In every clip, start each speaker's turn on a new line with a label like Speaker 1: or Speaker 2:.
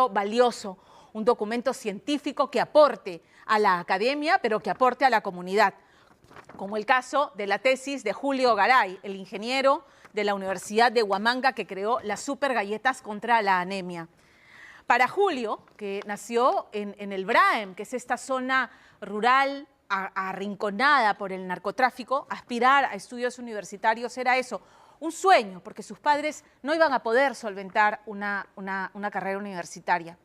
Speaker 1: valioso, un documento científico que aporte a la academia, pero que aporte a la comunidad, como el caso de la tesis de Julio Garay, el ingeniero de la Universidad de Huamanga que creó las super galletas contra la anemia. Para Julio, que nació en el Braem, que es esta zona rural arrinconada por el narcotráfico, aspirar a estudios universitarios era eso, un sueño, porque sus padres no iban a poder solventar una carrera universitaria.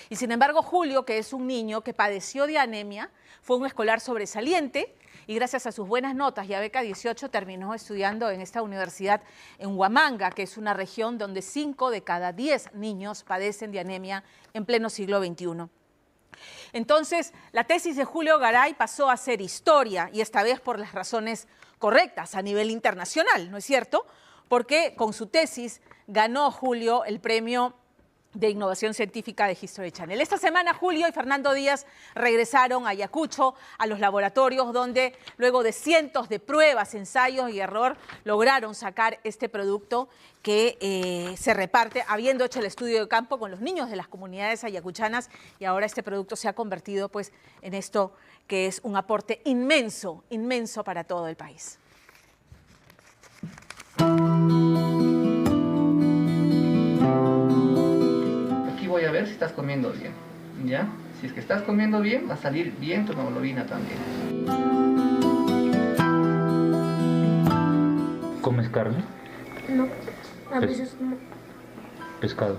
Speaker 1: Y sin embargo, Julio, que es un niño que padeció de anemia, fue un escolar sobresaliente y gracias a sus buenas notas y a beca 18 terminó estudiando en esta universidad en Huamanga, que es una región donde 5 de cada 10 niños padecen de anemia en pleno siglo XXI. Entonces, la tesis de Julio Garay pasó a ser historia, y esta vez por las razones correctas a nivel internacional, ¿no es cierto? Porque con su tesis ganó Julio el premio de Innovación Científica de History Channel. Esta semana Julio y Fernando Díaz regresaron a Ayacucho, a los laboratorios donde luego de cientos de pruebas, ensayos y error lograron sacar este producto que se reparte, habiendo hecho el estudio de campo con los niños de las comunidades ayacuchanas, y ahora este producto se ha convertido pues en esto que es un aporte inmenso, inmenso para todo el país.
Speaker 2: Voy a ver si estás comiendo bien, ¿ya? Si es que estás comiendo bien, va a salir bien tu hemoglobina también.
Speaker 3: ¿Comes carne?
Speaker 4: No, a veces no.
Speaker 3: ¿Pescado?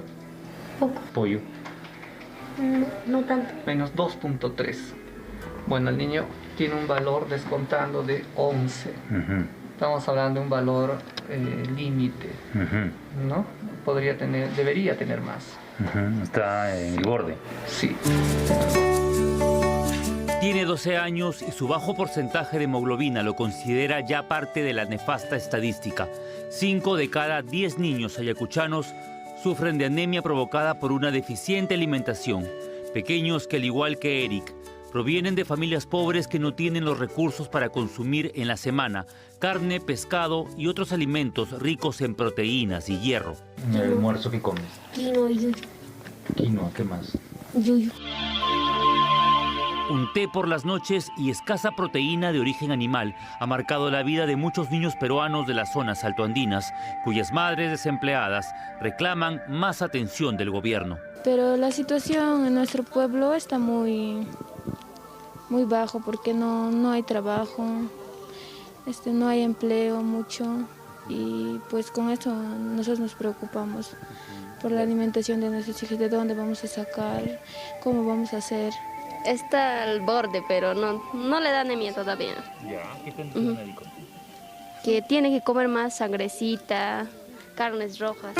Speaker 4: Poco.
Speaker 3: ¿Pollo?
Speaker 4: No, no tanto.
Speaker 2: Menos 2.3. Bueno, el niño tiene un valor descontando de 11. Estamos hablando de un valor límite, ¿no? Debería tener más.
Speaker 3: Está en el borde.
Speaker 2: Sí.
Speaker 5: Tiene 12 años y su bajo porcentaje de hemoglobina lo considera ya parte de la nefasta estadística. 5 de cada 10 niños ayacuchanos sufren de anemia provocada por una deficiente alimentación. Pequeños que, al igual que Eric, provienen de familias pobres que no tienen los recursos para consumir en la semana carne, pescado y otros alimentos ricos en proteínas y hierro.
Speaker 3: ¿En el almuerzo qué comes?
Speaker 4: Quinoa y yuyu.
Speaker 3: Quinoa, ¿qué más?
Speaker 4: Yuyu.
Speaker 5: Un té por las noches y escasa proteína de origen animal ha marcado la vida de muchos niños peruanos de las zonas altoandinas, cuyas madres desempleadas reclaman más atención del gobierno.
Speaker 6: Pero la situación en nuestro pueblo está muy bajo porque no hay trabajo, no hay empleo mucho, y pues con eso nosotros nos preocupamos por la alimentación de nuestros hijos, de dónde vamos a sacar, cómo vamos a hacer.
Speaker 7: Está al borde, pero no le da anemia todavía.
Speaker 3: Ya, ¿qué te dice el médico?
Speaker 7: Que tiene que comer más sangrecita, carnes rojas.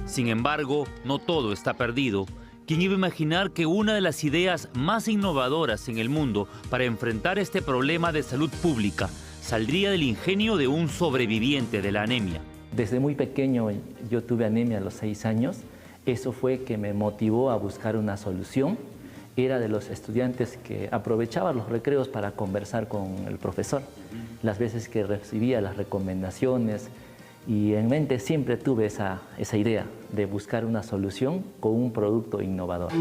Speaker 5: Sin embargo, no todo está perdido. ¿Quién iba a imaginar que una de las ideas más innovadoras en el mundo para enfrentar este problema de salud pública saldría del ingenio de un sobreviviente de la anemia?
Speaker 8: Desde muy pequeño yo tuve anemia a los 6 años. Eso fue que me motivó a buscar una solución. Era de los estudiantes que aprovechaba los recreos para conversar con el profesor. Las veces que recibía las recomendaciones, y en mente siempre tuve esa idea de buscar una solución con un producto innovador.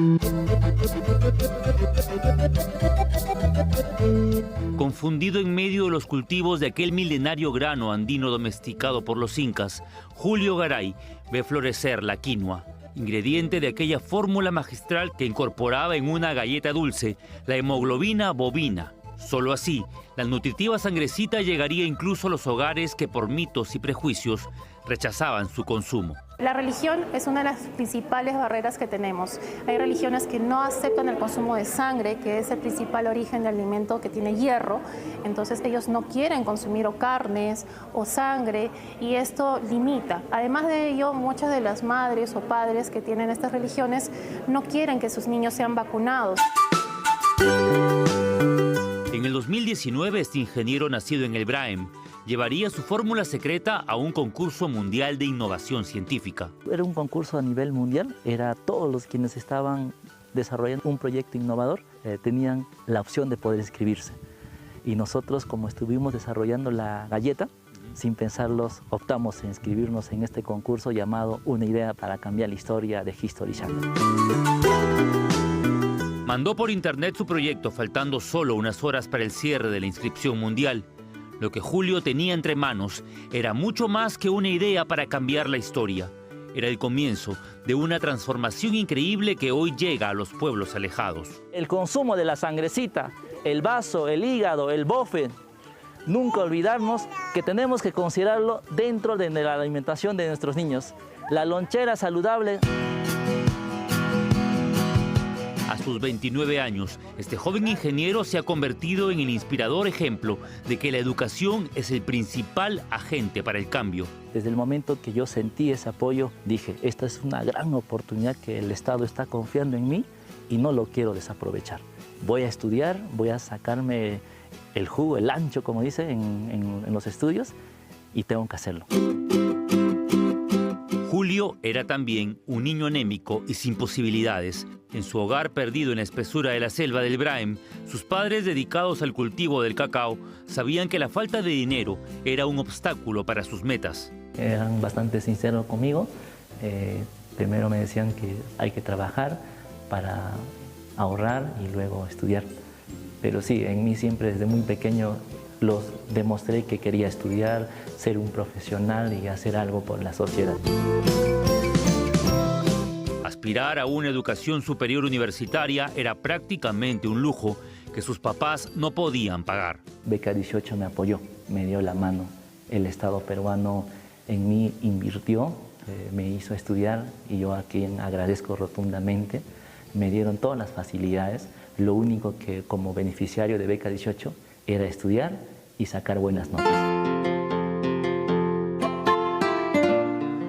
Speaker 5: Confundido en medio de los cultivos de aquel milenario grano andino domesticado por los incas, Julio Garay ve florecer la quinoa, ingrediente de aquella fórmula magistral que incorporaba en una galleta dulce la hemoglobina bovina. Solo así, la nutritiva sangrecita llegaría incluso a los hogares que por mitos y prejuicios rechazaban su consumo.
Speaker 9: La religión es una de las principales barreras que tenemos. Hay religiones que no aceptan el consumo de sangre, que es el principal origen del alimento que tiene hierro. Entonces ellos no quieren consumir o carnes o sangre, y esto limita. Además de ello, muchas de las madres o padres que tienen estas religiones no quieren que sus niños sean vacunados.
Speaker 5: En el 2019, este ingeniero nacido en el Braem llevaría su fórmula secreta a un concurso mundial de innovación científica.
Speaker 8: Era un concurso a nivel mundial, era todos los quienes estaban desarrollando un proyecto innovador tenían la opción de poder inscribirse. Y nosotros, como estuvimos desarrollando la galleta, sin pensarlos, optamos en inscribirnos en este concurso llamado Una idea para cambiar la historia de History Channel.
Speaker 5: Mandó por internet su proyecto faltando solo unas horas para el cierre de la inscripción mundial. Lo que Julio tenía entre manos era mucho más que una idea para cambiar la historia. Era el comienzo de una transformación increíble que hoy llega a los pueblos alejados.
Speaker 8: El consumo de la sangrecita, el vaso, el hígado, el bofe, nunca olvidarnos que tenemos que considerarlo dentro de la alimentación de nuestros niños. La lonchera saludable.
Speaker 5: A sus 29 años, este joven ingeniero se ha convertido en el inspirador ejemplo de que la educación es el principal agente para el cambio.
Speaker 8: Desde el momento que yo sentí ese apoyo, dije, esta es una gran oportunidad que el Estado está confiando en mí y no lo quiero desaprovechar. Voy a estudiar, voy a sacarme el jugo, el ancho, como dice, en los estudios, y tengo que hacerlo.
Speaker 5: Julio era también un niño anémico y sin posibilidades. En su hogar perdido en la espesura de la selva del Braem, sus padres dedicados al cultivo del cacao sabían que la falta de dinero era un obstáculo para sus metas.
Speaker 8: Eran bastante sinceros conmigo. Primero me decían que hay que trabajar para ahorrar y luego estudiar. Pero sí, en mí siempre desde muy pequeño los demostré que quería estudiar, ser un profesional y hacer algo por la sociedad.
Speaker 5: Aspirar a una educación superior universitaria era prácticamente un lujo que sus papás no podían pagar.
Speaker 8: Beca 18 me apoyó, me dio la mano. El Estado peruano en mí invirtió, me hizo estudiar y yo a quien agradezco rotundamente. Me dieron todas las facilidades. Lo único que como beneficiario de Beca 18 era estudiar y sacar buenas notas.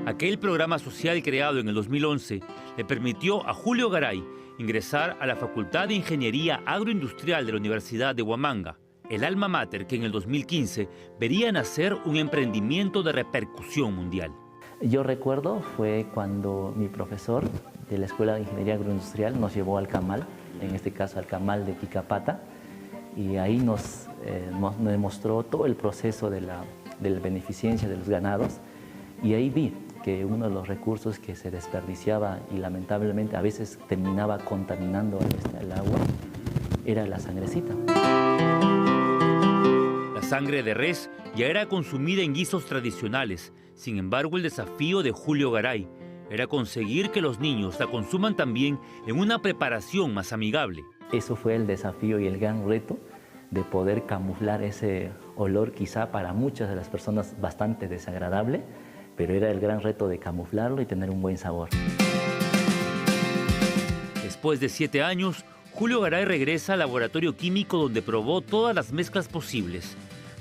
Speaker 5: Aquel programa social creado en el 2011 le permitió a Julio Garay ingresar a la Facultad de Ingeniería Agroindustrial de la Universidad de Huamanga, el alma mater que en el 2015 vería nacer un emprendimiento de repercusión mundial.
Speaker 8: Yo recuerdo fue cuando mi profesor de la Escuela de Ingeniería Agroindustrial nos llevó al Camal, en este caso al Camal de Quicapata, y ahí nos demostró todo el proceso de la beneficencia de los ganados, y ahí vi que uno de los recursos que se desperdiciaba y lamentablemente a veces terminaba contaminando el agua era la sangrecita.
Speaker 5: La sangre de res ya era consumida en guisos tradicionales. Sin embargo, el desafío de Julio Garay era conseguir que los niños la consuman también en una preparación más amigable.
Speaker 8: Eso fue el desafío y el gran reto de poder camuflar ese olor quizá para muchas de las personas bastante desagradable, pero era el gran reto de camuflarlo y tener un buen sabor.
Speaker 5: Después de 7 años, Julio Garay regresa al laboratorio químico donde probó todas las mezclas posibles.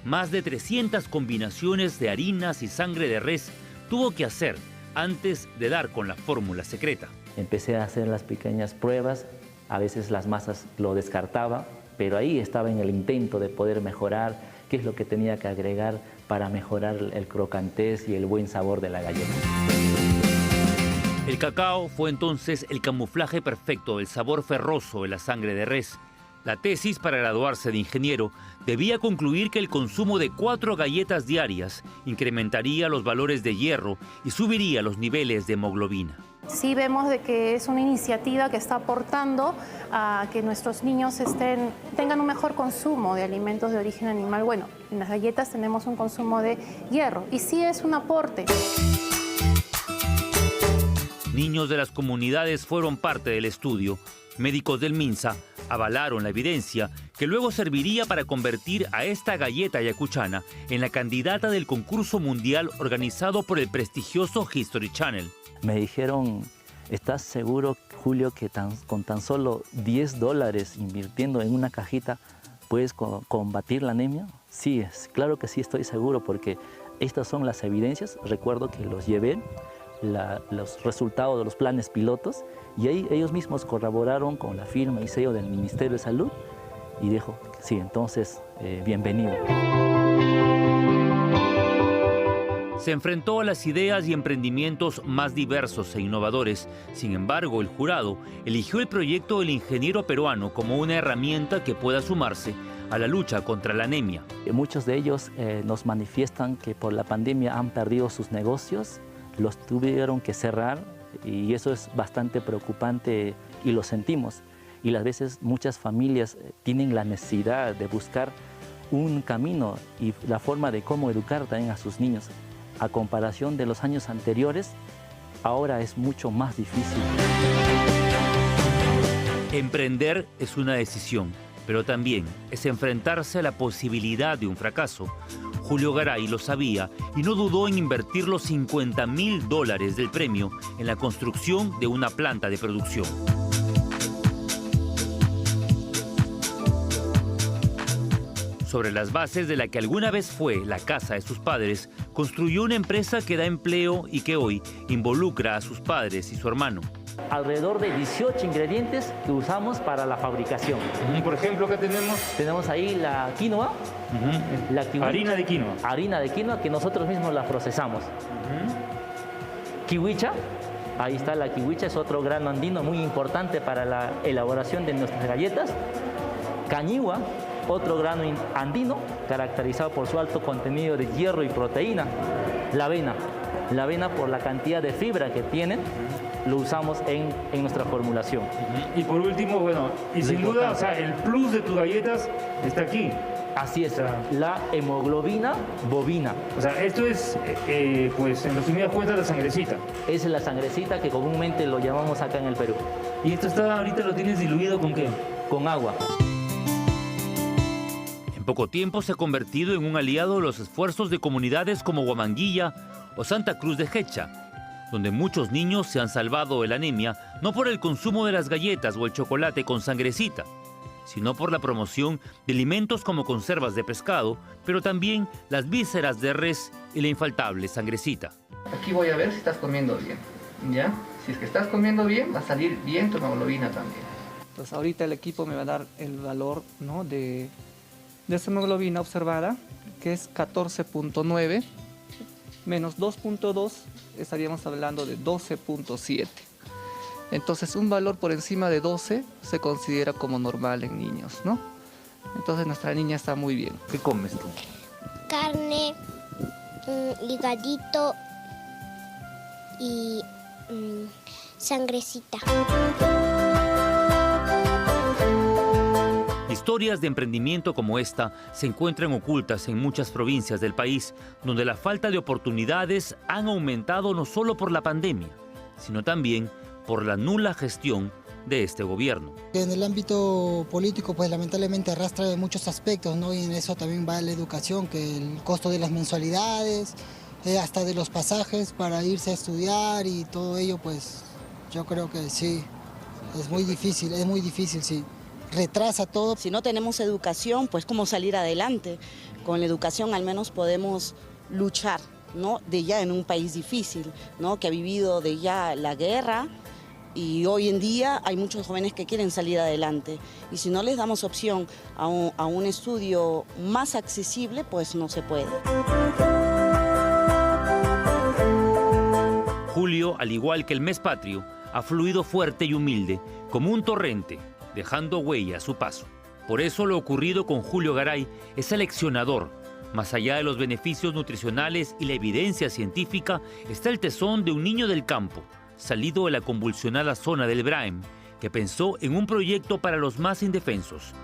Speaker 5: Más de 300 combinaciones de harinas y sangre de res tuvo que hacer antes de dar con la fórmula secreta.
Speaker 8: Empecé a hacer las pequeñas pruebas, a veces las masas lo descartaba, pero ahí estaba en el intento de poder mejorar qué es lo que tenía que agregar para mejorar el crocantez y el buen sabor de la galleta.
Speaker 5: El cacao fue entonces el camuflaje perfecto del sabor ferroso de la sangre de res. La tesis para graduarse de ingeniero debía concluir que el consumo de 4 galletas diarias incrementaría los valores de hierro y subiría los niveles de hemoglobina.
Speaker 9: Sí vemos de que es una iniciativa que está aportando a que nuestros niños tengan un mejor consumo de alimentos de origen animal. Bueno, en las galletas tenemos un consumo de hierro y sí es un aporte.
Speaker 5: Niños de las comunidades fueron parte del estudio. Médicos del MINSA avalaron la evidencia que luego serviría para convertir a esta galleta ayacuchana en la candidata del concurso mundial organizado por el prestigioso History Channel.
Speaker 8: Me dijeron, ¿estás seguro, Julio, que con tan solo $10 invirtiendo en una cajita puedes combatir la anemia? Sí, claro que sí, estoy seguro, porque estas son las evidencias. Recuerdo que los llevé, los resultados de los planes pilotos, y ahí ellos mismos corroboraron con la firma y sello del Ministerio de Salud, y dijo, sí, entonces, bienvenido.
Speaker 5: Se enfrentó a las ideas y emprendimientos más diversos e innovadores. Sin embargo, el jurado eligió el proyecto del ingeniero peruano como una herramienta que pueda sumarse a la lucha contra la anemia.
Speaker 8: Muchos de ellos nos manifiestan que por la pandemia han perdido sus negocios, los tuvieron que cerrar y eso es bastante preocupante y lo sentimos. Y a veces muchas familias tienen la necesidad de buscar un camino y la forma de cómo educar también a sus niños. A comparación de los años anteriores, ahora es mucho más difícil.
Speaker 5: Emprender es una decisión, pero también es enfrentarse a la posibilidad de un fracaso. Julio Garay lo sabía y no dudó en invertir los $50.000 del premio en la construcción de una planta de producción. Sobre las bases de la que alguna vez fue la casa de sus padres, construyó una empresa que da empleo y que hoy involucra a sus padres y su hermano.
Speaker 8: Alrededor de 18 ingredientes que usamos para la fabricación.
Speaker 3: Por ejemplo, ¿qué tenemos?
Speaker 8: Tenemos ahí la quinoa,
Speaker 3: Harina de quinoa.
Speaker 8: Harina de quinoa que nosotros mismos la procesamos. Kiwicha, ahí está la kiwicha, es otro grano andino muy importante para la elaboración de nuestras galletas. Cañihua, otro grano andino caracterizado por su alto contenido de hierro y proteína. La avena por la cantidad de fibra que tiene, lo usamos en nuestra formulación.
Speaker 3: Y por último, bueno, y sin duda, o sea, el plus de tus galletas está aquí.
Speaker 8: Así es, la hemoglobina bovina.
Speaker 3: O sea, esto es, pues, en resumidas cuentas, la sangrecita.
Speaker 8: Es la sangrecita que comúnmente lo llamamos acá en el Perú.
Speaker 3: ¿Y esto está, ahorita lo tienes diluido con qué?
Speaker 8: Con agua.
Speaker 5: En poco tiempo se ha convertido en un aliado de los esfuerzos de comunidades como Huamanguilla o Santa Cruz de Hecha, donde muchos niños se han salvado de la anemia no por el consumo de las galletas o el chocolate con sangrecita, sino por la promoción de alimentos como conservas de pescado, pero también las vísceras de res y la infaltable sangrecita.
Speaker 2: Aquí voy a ver si estás comiendo bien, ¿ya? Si es que estás comiendo bien, va a salir bien tu hemoglobina también.
Speaker 10: Entonces ahorita el equipo me va a dar el valor, ¿no?, de esa hemoglobina observada, que es 14.9, menos 2.2, estaríamos hablando de 12.7. Entonces un valor por encima de 12 se considera como normal en niños, ¿no? Entonces nuestra niña está muy bien.
Speaker 3: ¿Qué comes tú?
Speaker 4: Carne, higadito y sangrecita.
Speaker 5: Historias de emprendimiento como esta se encuentran ocultas en muchas provincias del país, donde la falta de oportunidades han aumentado no solo por la pandemia, sino también por la nula gestión de este gobierno.
Speaker 11: En el ámbito político, pues lamentablemente arrastra de muchos aspectos, ¿no? Y en eso también va la educación, que el costo de las mensualidades, hasta de los pasajes para irse a estudiar y todo ello, pues yo creo que sí, es muy difícil, sí. Retrasa todo.
Speaker 12: Si no tenemos educación, pues cómo salir adelante. Con la educación al menos podemos luchar, ¿no?, de ya en un país difícil, ¿no?, que ha vivido de ya la guerra, y hoy en día hay muchos jóvenes que quieren salir adelante. Y si no les damos opción a un estudio más accesible, pues no se puede.
Speaker 5: Julio, al igual que el mes patrio, ha fluido fuerte y humilde, como un torrente, dejando huella a su paso. Por eso lo ocurrido con Julio Garay es aleccionador. Más allá de los beneficios nutricionales y la evidencia científica, está el tesón de un niño del campo, salido de la convulsionada zona del Braem, que pensó en un proyecto para los más indefensos.